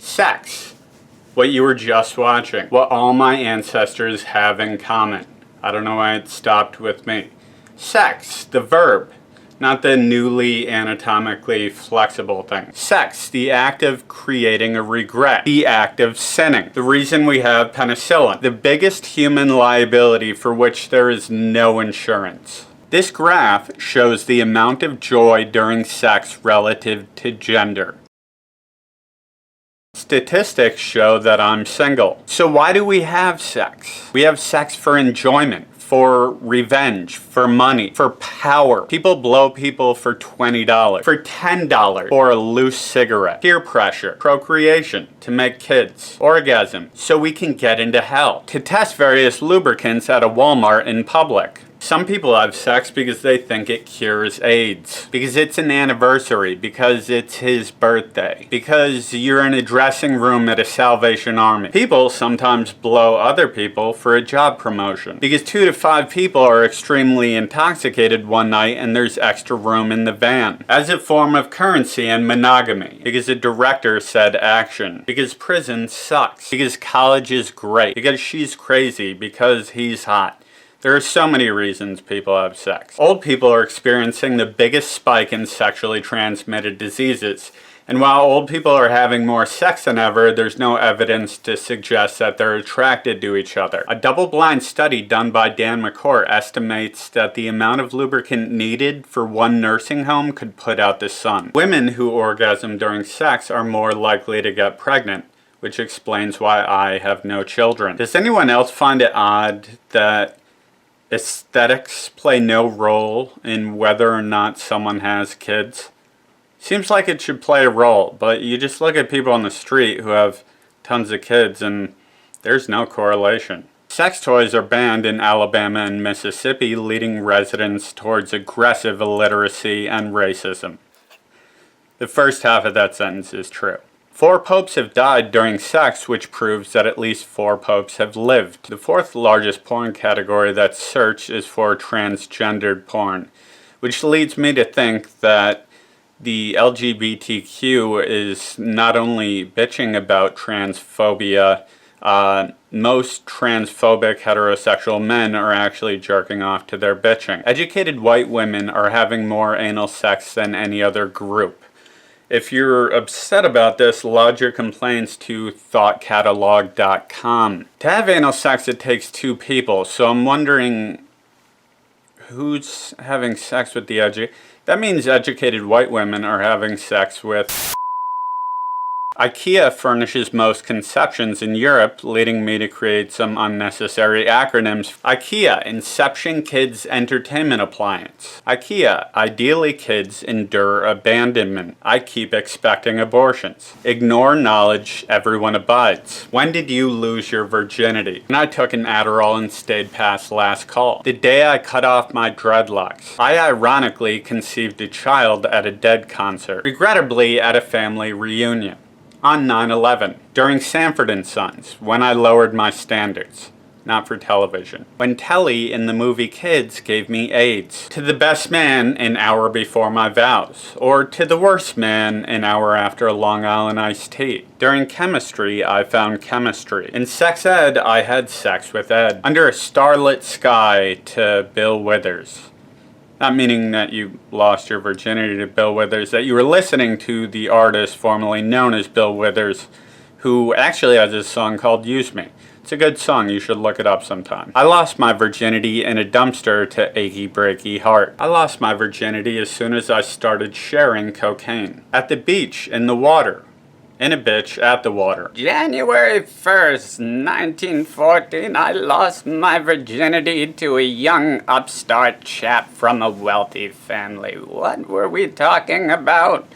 Sex. What you were just watching. What all my ancestors have in common. I don't know why it stopped with me. Sex, the verb, not the newly anatomically flexible thing. Sex, the act of creating a regret, the act of sinning. The reason we have penicillin, the biggest human liability for which there is no insurance. This graph shows the amount of joy during sex relative to gender. Statistics show that I'm single. So why do we have sex? We have sex for enjoyment, for revenge, for money, for power. People blow people for $20, for $10, for a loose cigarette. Peer pressure, procreation, to make kids, orgasm, so we can get into hell. To test various lubricants at a Walmart in public. Some people have sex because they think it cures AIDS, because it's an anniversary, because it's his birthday, because you're in a dressing room at a Salvation Army. People sometimes blow other people for a job promotion, because 2 to 5 people are extremely intoxicated one night and there's extra room in the van. As a form of currency and monogamy, because a director said action, because prison sucks, because college is great, because she's crazy, because he's hot. There are so many reasons people have sex. Old people are experiencing the biggest spike in sexually transmitted diseases. And while old people are having more sex than ever, there's no evidence to suggest that they're attracted to each other. A double-blind study done by McCort estimates that the amount of lubricant needed for one nursing home could put out the sun. Women who orgasm during sex are more likely to get pregnant, which explains why I have no children. Does anyone else find it odd that aesthetics play no role in whether or not someone has kids? Seems like it should play a role, but you just look at people on the street who have tons of kids and there's no correlation. Sex toys are banned in Alabama and Mississippi, leading residents towards aggressive illiteracy and racism. The first half of that sentence is true. 4 popes have died during sex, which proves that at least 4 popes have lived. The 4th largest porn category that's searched is for transgendered porn, which leads me to think that the LGBTQ is not only bitching about transphobia, most transphobic heterosexual men are actually jerking off to their bitching. Educated white women are having more anal sex than any other group. If you're upset about this, lodge your complaints to thoughtcatalog.com. To have anal sex, it takes 2 people, so I'm wondering who's having sex with the That means educated white women are having sex with. IKEA furnishes most conceptions in Europe, leading me to create some unnecessary acronyms. IKEA, Inception Kids Entertainment Appliance. IKEA, Ideally Kids Endure Abandonment. I keep expecting abortions. Ignore knowledge, everyone abides. When did you lose your virginity? When I took an Adderall and stayed past last call. The day I cut off my dreadlocks. I ironically conceived a child at a Dead concert. Regrettably at a family reunion. On 9/11, during Sanford & Sons, when I lowered my standards. Not for television. When Telly in the movie Kids gave me AIDS. To the best man an hour before my vows. Or to the worst man an hour after a Long Island iced tea. During chemistry, I found chemistry. In sex ed, I had sex with Ed. Under a starlit sky to Bill Withers. Not meaning that you lost your virginity to Bill Withers, that you were listening to the artist formerly known as Bill Withers, who actually has a song called Use Me. It's a good song, you should look it up sometime. I lost my virginity in a dumpster to Achy Breaky Heart. I lost my virginity as soon as I started sharing cocaine. At the beach, in the water. In a bitch at the water. January 1st, 1914, I lost my virginity to a young upstart chap from a wealthy family. What were we talking about?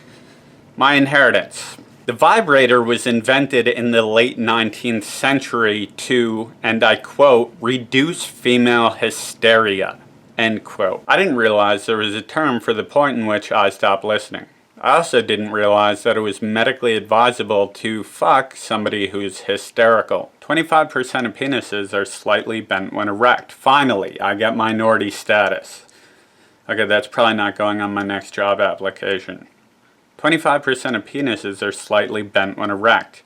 My inheritance. The vibrator was invented in the late 19th century to, and I quote, reduce female hysteria, end quote. I didn't realize there was a term for the point in which I stopped listening. I also didn't realize that it was medically advisable to fuck somebody who's hysterical. 25% of penises are slightly bent when erect. Finally, I get minority status. Okay, that's probably not going on my next job application. 25% of penises are slightly bent when erect.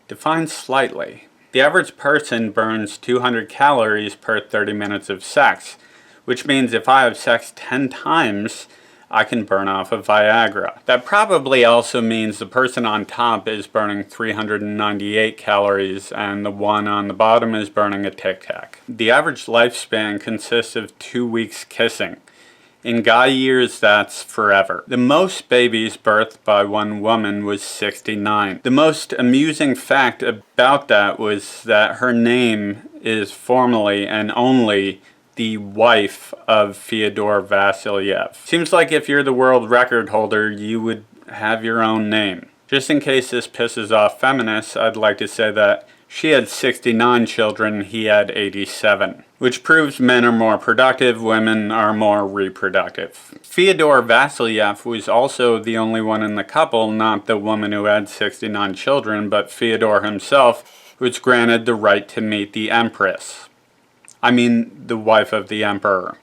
Define slightly. The average person burns 200 calories per 30 minutes of sex, which means if I have sex 10 times, I can burn off a Viagra. That probably also means the person on top is burning 398 calories and the one on the bottom is burning a Tic Tac. The average lifespan consists of 2 weeks kissing. In guy years, that's forever. The most babies birthed by one woman was 69. The most amusing fact about that was that her name is formally and only the wife of Fyodor Vasilyev. Seems like if you're the world record holder, you would have your own name. Just in case this pisses off feminists, I'd like to say that she had 69 children, he had 87. Which proves men are more productive, women are more reproductive. Fyodor Vasilyev was also the only one in the couple, not the woman who had 69 children, but Fyodor himself was granted the right to meet the Empress. I mean, the wife of the Emperor.